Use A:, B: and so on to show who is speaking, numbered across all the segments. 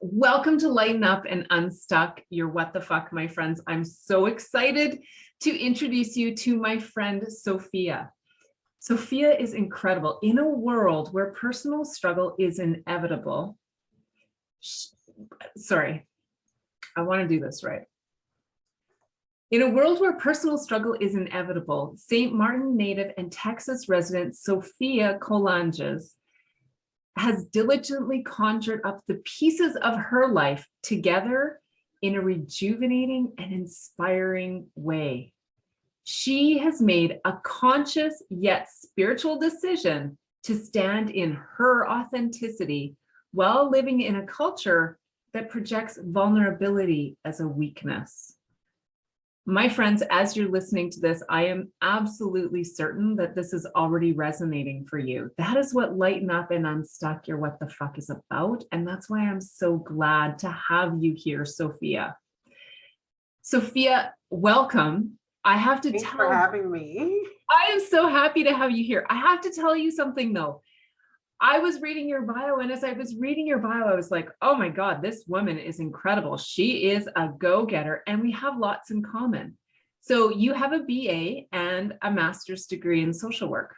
A: Welcome to Lighten Up and Unstuck. Your What the Fuck, my friends. I'm so excited to introduce you to my friend, Sophia. Sophia is incredible. In a world where personal struggle is inevitable, I want to do this right. In a world where personal struggle is inevitable, St. Martin native and Texas resident Sophia Colanges has diligently conjured up the pieces of her life together in a rejuvenating and inspiring way. She has made a conscious yet spiritual decision to stand in her authenticity while living in a culture that projects vulnerability as a weakness. My friends, as you're listening to this, I am absolutely certain that this is already resonating for you. That is what Lighten Up and Unstuck Your What the Fuck is about. And that's why I'm so glad to have you here, Sophia. Sophia, welcome.
B: Thanks for having me.
A: I am so happy to have you here. I have to tell you something though. I was reading your bio, and as I was reading your bio, I was like, oh my God, this woman is incredible. She is a go-getter, and we have lots in common. So you have a BA and a master's degree in social work.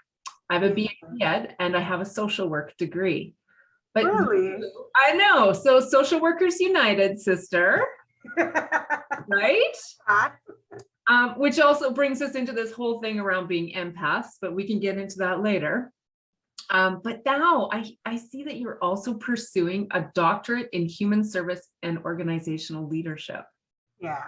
A: I have a BA Ed, and I have a social work degree. But
B: really?
A: I know. So Social Workers United, sister. Right? Which also brings us into this whole thing around being empaths, but we can get into that later. But now I see that you're also pursuing a doctorate in human service and organizational leadership.
B: Yeah.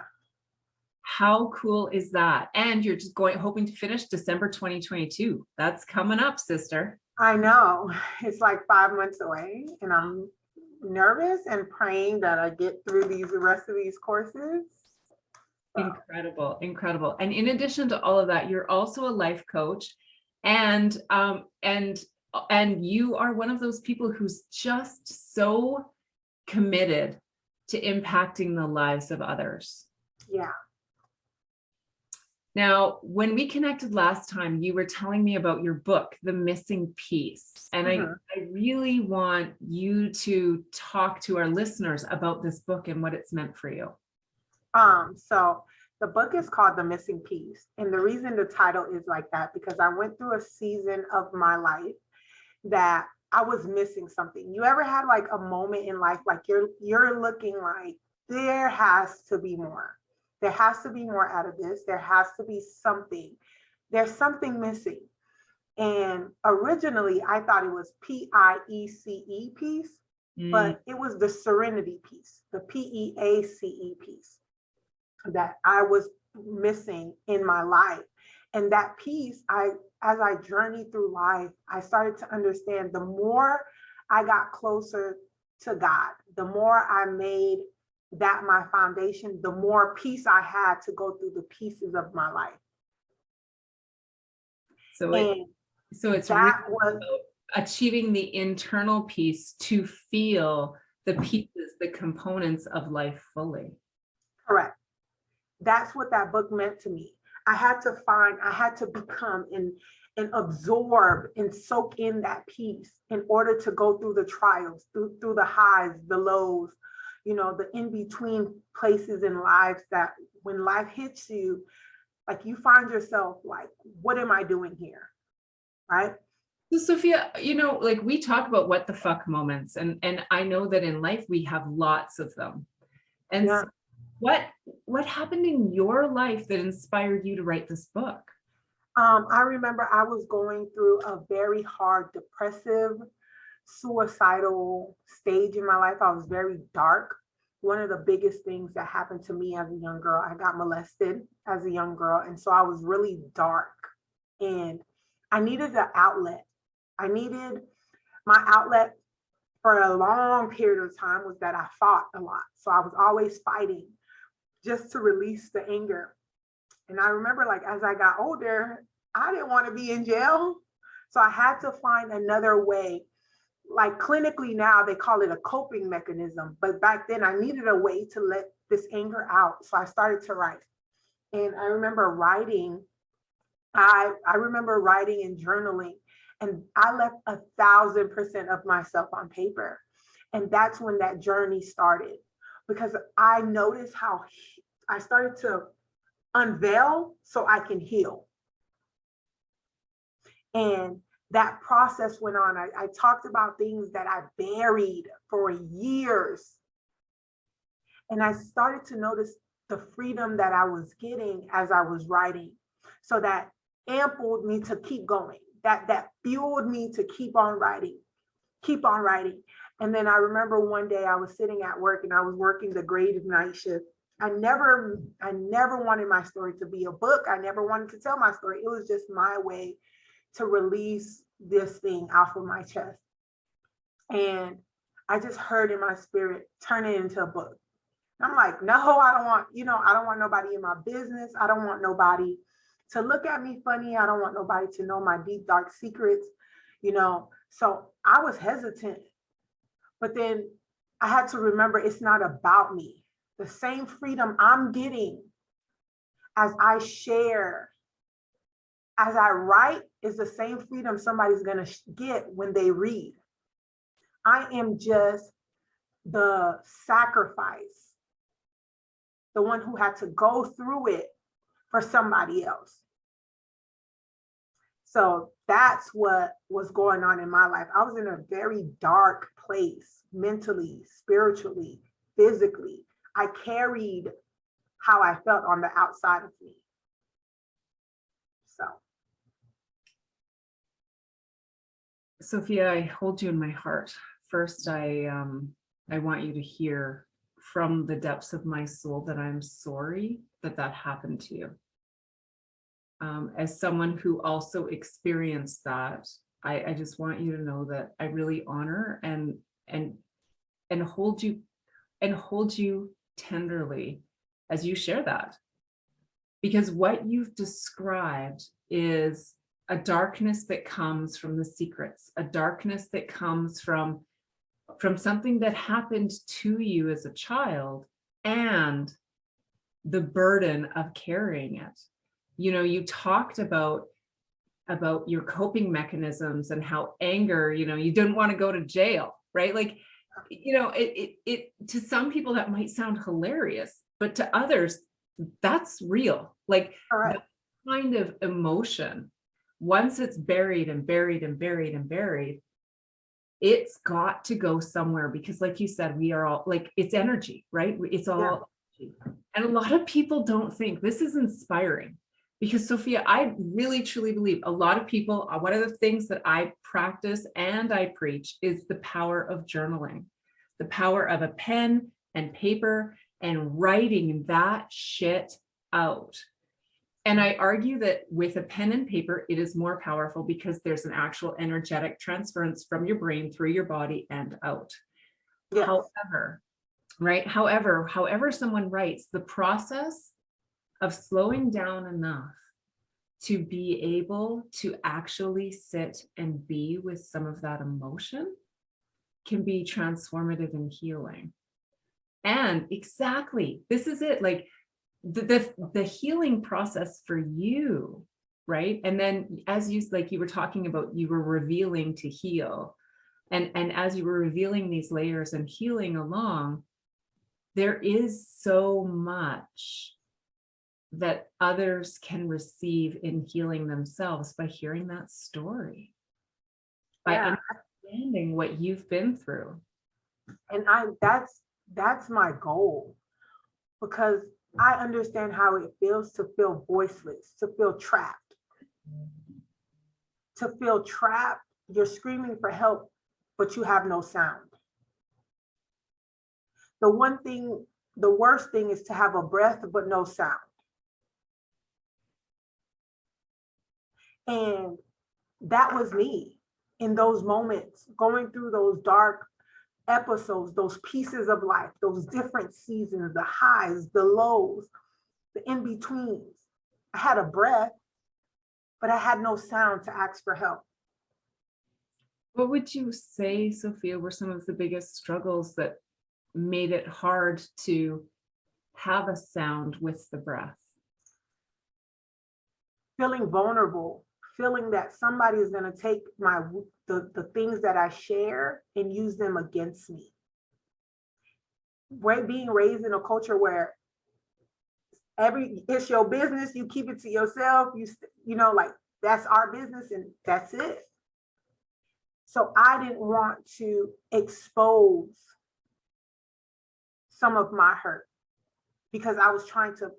A: How cool is that? And you're just hoping to finish December 2022. That's coming up, sister.
B: I know. It's like 5 months away, and I'm nervous and praying that I get through the rest of these courses.
A: Incredible, incredible. And in addition to all of that, you're also a life coach, and you are one of those people who's just so committed to impacting the lives of others.
B: Yeah.
A: Now, when we connected last time, you were telling me about your book, The Missing Piece. And I really want you to talk to our listeners about this book and what it's meant for you.
B: So the book is called The Missing Piece. And the reason the title is like that, because I went through a season of my life that I was missing something. You ever had like a moment in life, like you're looking like there has to be more. There has to be more out of this. There has to be something. There's something missing. And originally I thought it was PIECE piece, but it was the serenity piece, the PEACE piece that I was missing in my life. And that piece, as I journeyed through life, I started to understand the more I got closer to God, the more I made that my foundation, the more peace I had to go through the pieces of my life.
A: So it's really about achieving the internal peace to feel the pieces, the components of life fully.
B: Correct. That's what that book meant to me. I had to become and absorb and soak in that peace in order to go through the trials, through the highs, the lows, the in-between places in lives that when life hits you, like you find yourself like, what am I doing here? Right?
A: So Sophia, like we talk about what the fuck moments, and I know that in life we have lots of them. And so what happened in your life that inspired you to write this book?
B: I remember I was going through a very hard, depressive, suicidal stage in my life. I was very dark. One of the biggest things that happened to me as a young girl, I got molested as a young girl. And so I was really dark and I needed an outlet. My outlet for a long period of time was that I fought a lot. So I was always fighting just to release the anger. And I remember like, as I got older, I didn't want to be in jail. So I had to find another way. Like clinically now, they call it a coping mechanism. But back then I needed a way to let this anger out. So I started to write. And I remember writing. I remember writing and journaling. And I left 1,000% of myself on paper. And that's when that journey started, because I noticed how I started to unveil so I can heal. And that process went on. I talked about things that I buried for years. And I started to notice the freedom that I was getting as I was writing. So that ampled me to keep going. That fueled me to keep on writing, keep on writing. And then I remember one day I was sitting at work and I was working the grade night shift. I never wanted my story to be a book. I never wanted to tell my story. It was just my way to release this thing off of my chest. And I just heard in my spirit, turn it into a book. I'm like, no, I don't want, I don't want nobody in my business. I don't want nobody to look at me funny. I don't want nobody to know my deep, dark secrets, So I was hesitant, but then I had to remember it's not about me. The same freedom I'm getting as I share, as I write, is the same freedom somebody's going to get when they read. I am just the sacrifice, the one who had to go through it for somebody else. So that's what was going on in my life. I was in a very dark place, mentally, spiritually, physically. I carried how I felt on the outside of me. So.
A: Sophia, I hold you in my heart. First, I want you to hear from the depths of my soul that I'm sorry that happened to you. As someone who also experienced that, I just want you to know that I really honor and hold you tenderly as you share that. Because what you've described is a darkness that comes from the secrets, a darkness that comes from something that happened to you as a child and the burden of carrying it. You talked about your coping mechanisms and how anger, you didn't want to go to jail, right? Like, it to some people that might sound hilarious, but to others, that's real. Like that kind of emotion, once it's buried and buried and buried and buried, it's got to go somewhere, because like you said, we are all like, it's energy, right? It's all energy. And a lot of people don't think this is inspiring. Because Sophia, I really truly believe a lot of people, one of the things that I practice and I preach is the power of journaling, the power of a pen and paper and writing that shit out. And I argue that with a pen and paper, it is more powerful because there's an actual energetic transference from your brain through your body and out. Yes. However someone writes, the process of slowing down enough to be able to actually sit and be with some of that emotion can be transformative and healing. And exactly, this is it, like the healing process for you, right? And then as you were talking about, you were revealing to heal. And as you were revealing these layers and healing along, there is so much that others can receive in healing themselves by hearing that story, by understanding what you've been through.
B: And that's my goal, because I understand how it feels to feel voiceless, to feel trapped. You're screaming for help, but you have no sound. The worst thing is to have a breath, but no sound. And that was me in those moments, going through those dark episodes, those pieces of life, those different seasons, the highs, the lows, the in-betweens. I had a breath, but I had no sound to ask for help.
A: What would you say, Sophia, were some of the biggest struggles that made it hard to have a sound with the breath?
B: Feeling vulnerable, feeling that somebody is going to take the things that I share and use them against me. being raised in a culture where it's your business, you keep it to yourself, you know, like that's our business and that's it. So I didn't want to expose some of my hurt because I was trying to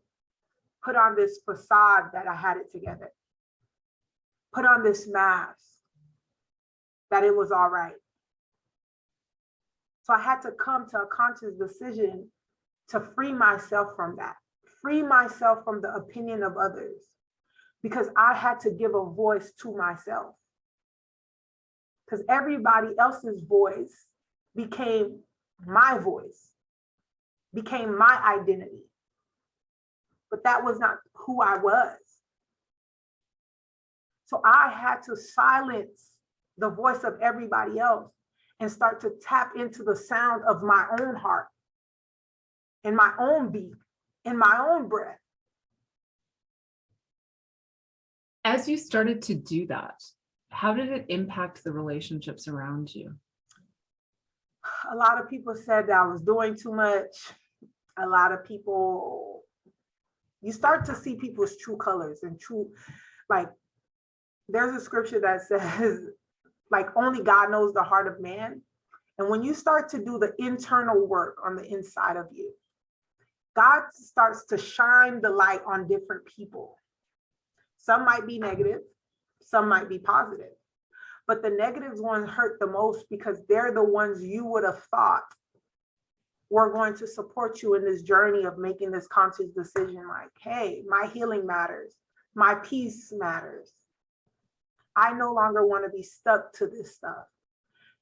B: put on this facade that I had it together, put on this mask that it was all right. So I had to come to a conscious decision to free myself from that, free myself from the opinion of others, because I had to give a voice to myself. Because everybody else's voice became my voice, became my identity. But that was not who I was. So I had to silence the voice of everybody else and start to tap into the sound of my own heart and my own beat and my own breath.
A: As you started to do that, how did it impact the relationships around you?
B: A lot of people said that I was doing too much. A lot of people, you start to see people's true colors and true, like, there's a scripture that says, like, only God knows the heart of man. And when you start to do the internal work on the inside of you, God starts to shine the light on different people. Some might be negative, some might be positive, but the negative ones hurt the most because they're the ones you would have thought were going to support you in this journey of making this conscious decision, like, hey, my healing matters, my peace matters. I no longer want to be stuck to this stuff.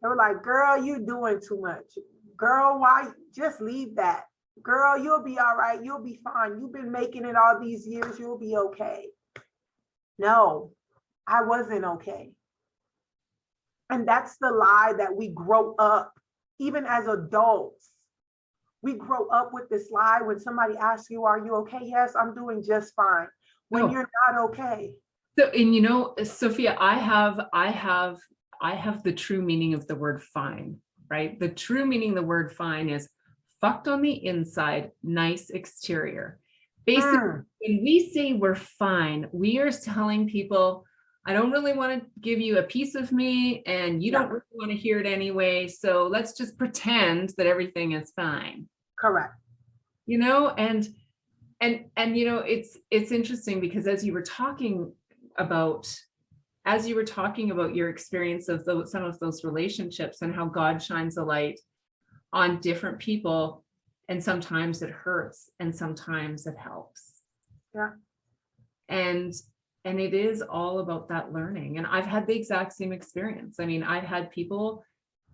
B: They were like, girl, you doing too much. Girl, why? Just leave that. Girl, you'll be all right. You'll be fine. You've been making it all these years. You'll be okay. No, I wasn't okay. And that's the lie that we grow up, even as adults. We grow up with this lie when somebody asks you, are you okay? Yes, I'm doing just fine. When you're not okay.
A: So, and you know, Sophia, I have the true meaning of the word fine, right? The true meaning of the word fine is fucked on the inside, nice exterior. Basically, when we say we're fine, we are telling people, I don't really want to give you a piece of me and you don't really want to hear it anyway. So let's just pretend that everything is fine.
B: Correct.
A: You know, and you know, it's interesting because as you were talking about your experience of some of those relationships and how God shines a light on different people, and sometimes it hurts and sometimes it helps.
B: Yeah.
A: And it is all about that learning. And I've had the exact same experience. I mean, I've had people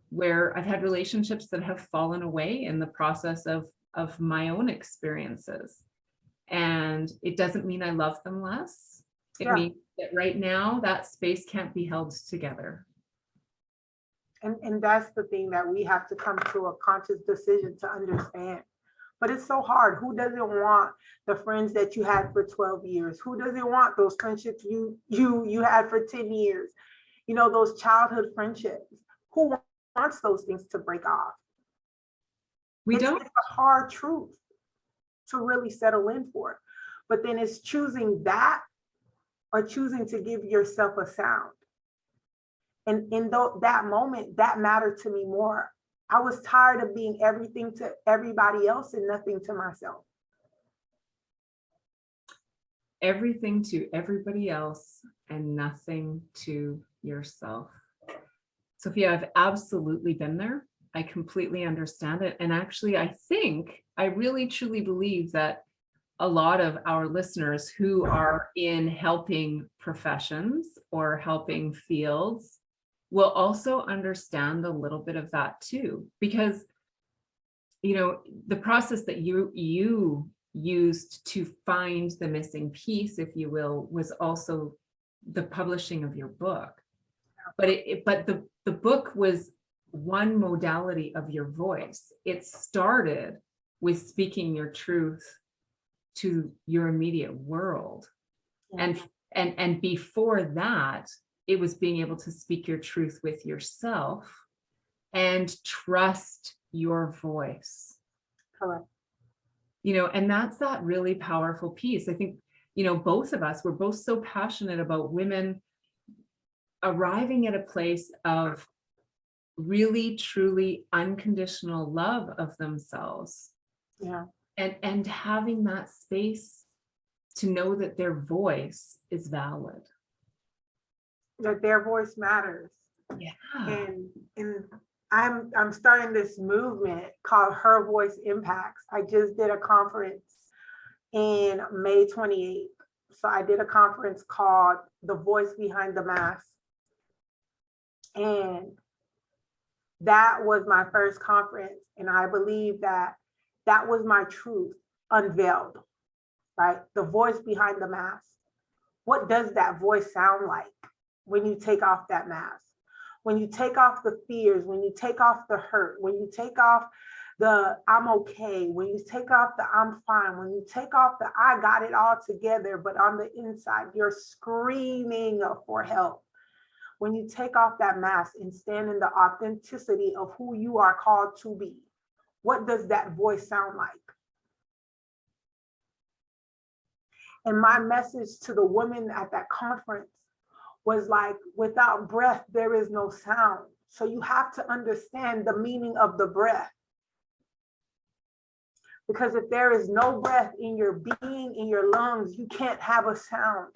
A: where I've had relationships that have fallen away in the process of my own experiences. And it doesn't mean I love them less. It means that right now that space can't be held together.
B: And that's the thing that we have to come to a conscious decision to understand. But it's so hard. Who doesn't want the friends that you had for 12 years? Who doesn't want those friendships you had for 10 years? You know, those childhood friendships. Who wants those things to break off? It's a hard truth to really settle in for. But then it's choosing that or choosing to give yourself a sound. And in that moment, that mattered to me more. I was tired of being everything to everybody else and nothing to myself.
A: Everything to everybody else and nothing to yourself. Sophia, I've absolutely been there. I completely understand it. And actually, I really truly believe that a lot of our listeners who are in helping professions or helping fields will also understand a little bit of that too, because, you know, the process that you used to find the missing piece, if you will, was also the publishing of your book. But the book was one modality of your voice. It started with speaking your truth to your immediate world. And before that, it was being able to speak your truth with yourself and trust your voice.
B: Correct.
A: And that's that really powerful piece. I think, both of us, we're both so passionate about women arriving at a place of really, truly unconditional love of themselves,
B: Yeah.
A: and having that space to know that their voice is valid.
B: That their voice matters.
A: Yeah.
B: And I'm starting this movement called Her Voice Impacts. I just did a conference in May 28th. So I did a conference called The Voice Behind the Mask. And that was my first conference. And I believe that that was my truth unveiled, right? The voice behind the mask. What does that voice sound like when you take off that mask? When you take off the fears, when you take off the hurt, when you take off the I'm okay, when you take off the I'm fine, when you take off the I got it all together, but on the inside, you're screaming for help. When you take off that mask and stand in the authenticity of who you are called to be, what does that voice sound like? And my message to the women at that conference was like, without breath, there is no sound. So you have to understand the meaning of the breath. Because if there is no breath in your being, in your lungs, you can't have a sound.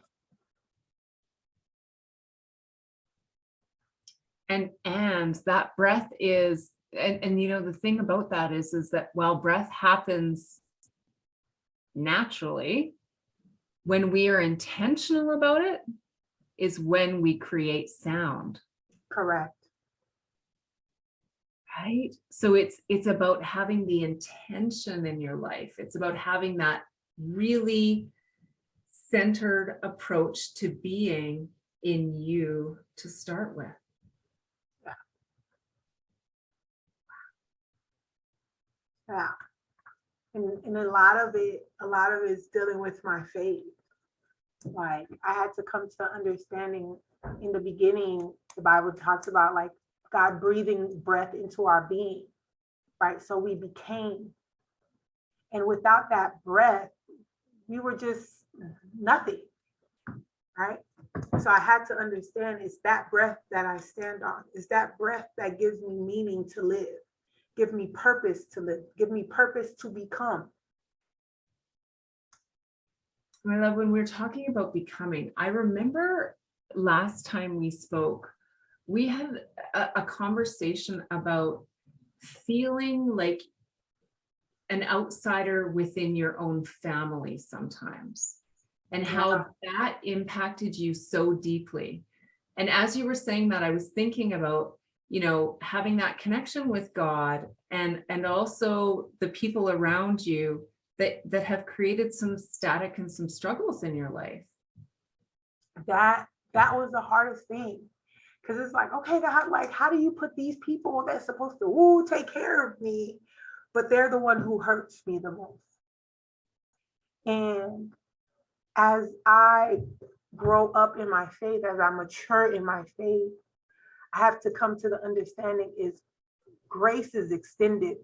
A: And that breath is, and the thing about that is that while breath happens naturally, when we are intentional about it is when we create sound.
B: Correct.
A: Right? So it's about having the intention in your life. It's about having that really centered approach to being in you to start with.
B: Yeah. And a lot of it is dealing with my faith. Like I had to come to understanding in the beginning, the Bible talks about like God breathing breath into our being, right? So we became. And without that breath, we were just nothing, right? So I had to understand it's that breath that I stand on. It's that breath that gives me meaning to live. Give me purpose to live. Give me purpose to become.
A: My love, when we're talking about becoming, I remember last time we spoke, we had a conversation about feeling like an outsider within your own family sometimes, and how that impacted you so deeply. And as you were saying that, I was thinking about having that connection with God and also the people around you that have created some static and some struggles in your life.
B: That was the hardest thing. Because it's like, okay, God, like, how do you put these people that's supposed to take care of me, but they're the one who hurts me the most? And as I grow up in my faith, as I mature in my faith, I have to come to the understanding is grace is extended.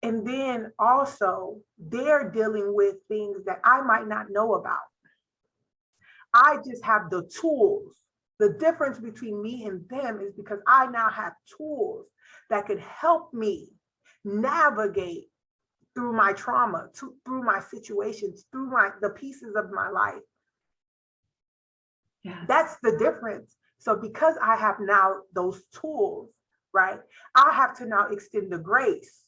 B: And then also they're dealing with things that I might not know about. I just have the tools. The difference between me and them is because I now have tools that could help me navigate through my trauma, through my situations, through the pieces of my life.
A: Yes.
B: That's the difference. So because I have now those tools, right, I have to now extend the grace.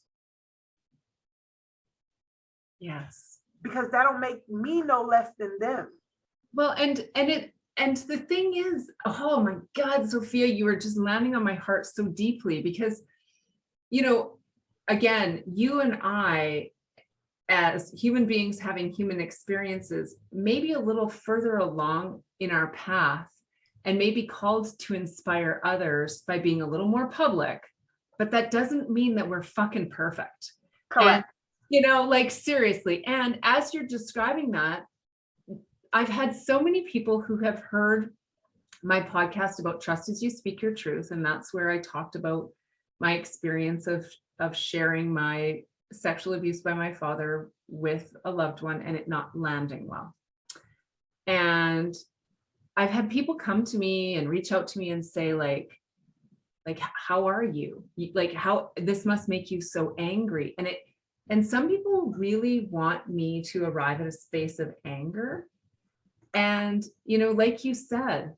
A: Yes.
B: Because that'll make me no less than them.
A: Well, and the thing is, oh my God, Sophia, you were just landing on my heart so deeply because, again, you and I, as human beings having human experiences, maybe a little further along in our path and maybe called to inspire others by being a little more public, but that doesn't mean that we're fucking perfect.
B: Correct.
A: And, like seriously. And as you're describing that, I've had so many people who have heard my podcast about Trust as You Speak Your Truth. And that's where I talked about my experience of sharing my sexual abuse by my father with a loved one and it not landing well. And I've had people come to me and reach out to me and say like, how are you? Like, how this must make you so angry. And some people really want me to arrive at a space of anger. And, you know, like you said,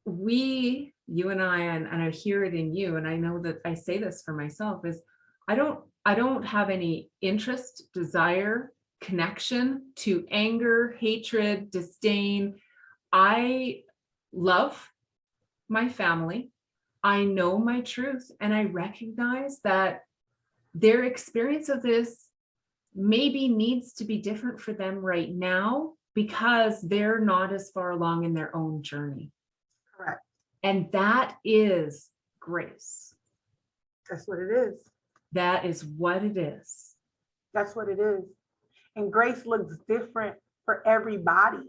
A: you and I hear it in you, and I know that I say this for myself, is I don't have any interest, desire, connection to anger, hatred, disdain. I love my family. I know my truth, and I recognize that their experience of this maybe needs to be different for them right now because they're not as far along in their own journey.
B: Correct.
A: And that is grace.
B: That's what it is.
A: That is what it is.
B: That's what it is. And grace looks different for everybody.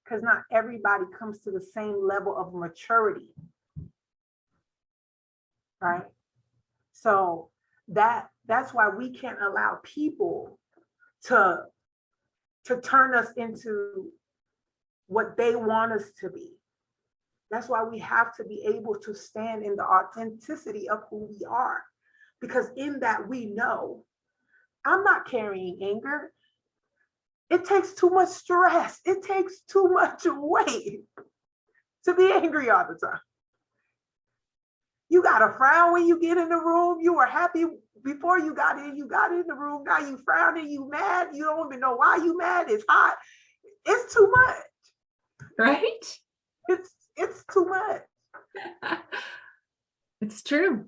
B: Because not everybody comes to the same level of maturity. Right? So that's why we can't allow people to turn us into what they want us to be. That's why we have to be able to stand in the authenticity of who we are. Because in that we know, I'm not carrying anger. It takes too much stress. It takes too much weight to be angry all the time. You got to frown when you get in the room. You were happy before you got in the room. Now you frowning, you mad. You don't even know why you mad. It's hot. It's too much.
A: Right?
B: It's too much.
A: It's true.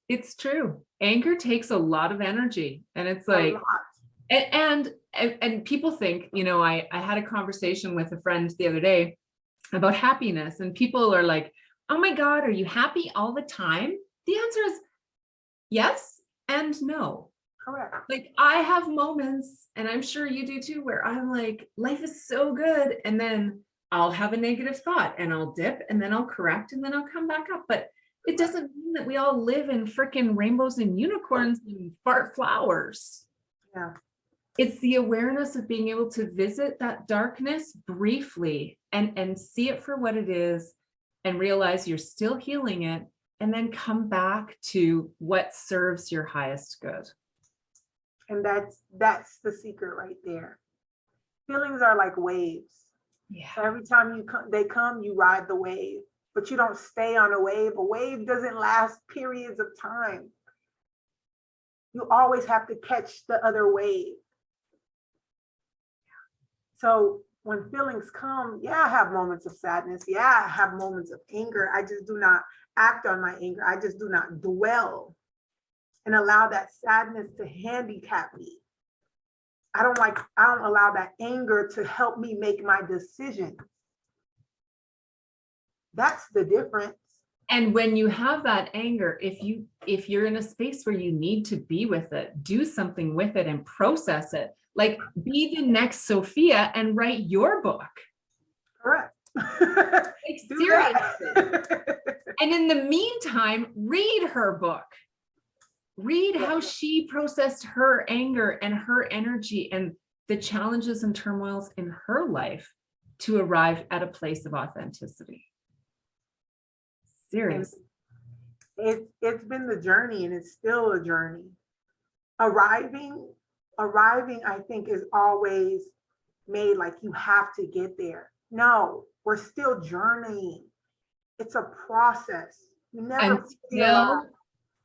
A: It's true. Anger takes a lot of energy, and it's like, and people think, you know, I had a conversation with a friend the other day about happiness, and people are like, oh my God, are you happy all the time? The answer is yes and no.
B: Correct.
A: Like, I have moments, and I'm sure you do too, where I'm like, life is so good, and then I'll have a negative thought and I'll dip and then I'll correct and then I'll come back up. But it doesn't mean that we all live in freaking rainbows and unicorns and fart flowers.
B: Yeah.
A: It's the awareness of being able to visit that darkness briefly and see it for what it is and realize you're still healing it, and then come back to what serves your highest good.
B: And that's the secret right there. Feelings are like waves.
A: Yeah.
B: So every time they come, you ride the wave, but you don't stay on a wave. A wave doesn't last periods of time. You always have to catch the other wave. So when feelings come, yeah, I have moments of sadness. Yeah, I have moments of anger. I just do not act on my anger. I just do not dwell and allow that sadness to handicap me. I don't allow that anger to help me make my decisions. That's the difference.
A: And when you have that anger, if you're in a space where you need to be with it, do something with it and process it. Like, be the next Sophia and write your book.
B: Correct.
A: Like, seriously. And in the meantime, read her book. Read how she processed her anger and her energy and the challenges and turmoils in her life to arrive at a place of authenticity. Seriously.
B: It's been the journey, and it's still a journey. Arriving, I think, is always made like you have to get there. No, we're still journeying. It's a process. You never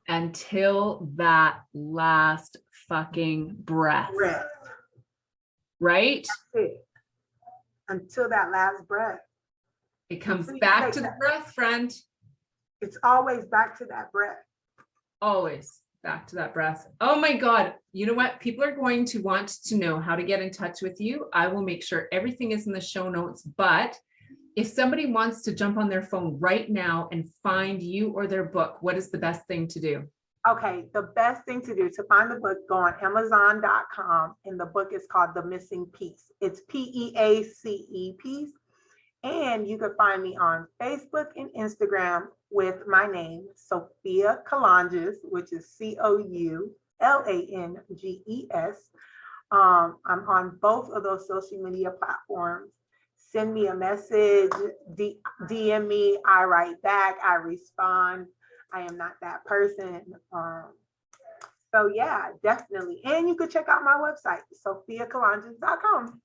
A: until that last fucking breath. Right?
B: That's it. Until that last breath.
A: It comes back to the breath, friend.
B: It's always back to that breath.
A: Always back to that breath. Oh my God. You know what? People are going to want to know how to get in touch with you. I will make sure everything is in the show notes. But if somebody wants to jump on their phone right now and find you or their book, what is the best thing to do?
B: Okay, the best thing to do to find the book, go on Amazon.com, and the book is called The Missing Piece. It's PEACE, Peace. And you can find me on Facebook and Instagram with my name, Sophia Colanges, which is Coulanges. I'm on both of those social media platforms. Send me a message, DM me, I write back, I respond. I am not that person. So yeah, definitely. And you could check out my website, sophiacolanges.com.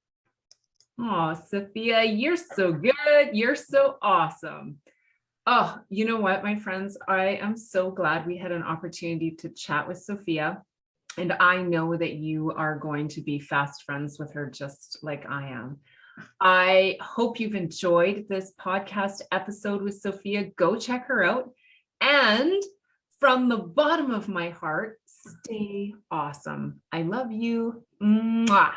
A: Oh, Sophia, you're so good. You're so awesome. Oh, you know what, my friends? I am so glad we had an opportunity to chat with Sophia. And I know that you are going to be fast friends with her, just like I am. I hope you've enjoyed this podcast episode with Sophia. Go check her out. And from the bottom of my heart, stay awesome. I love you. Mwah.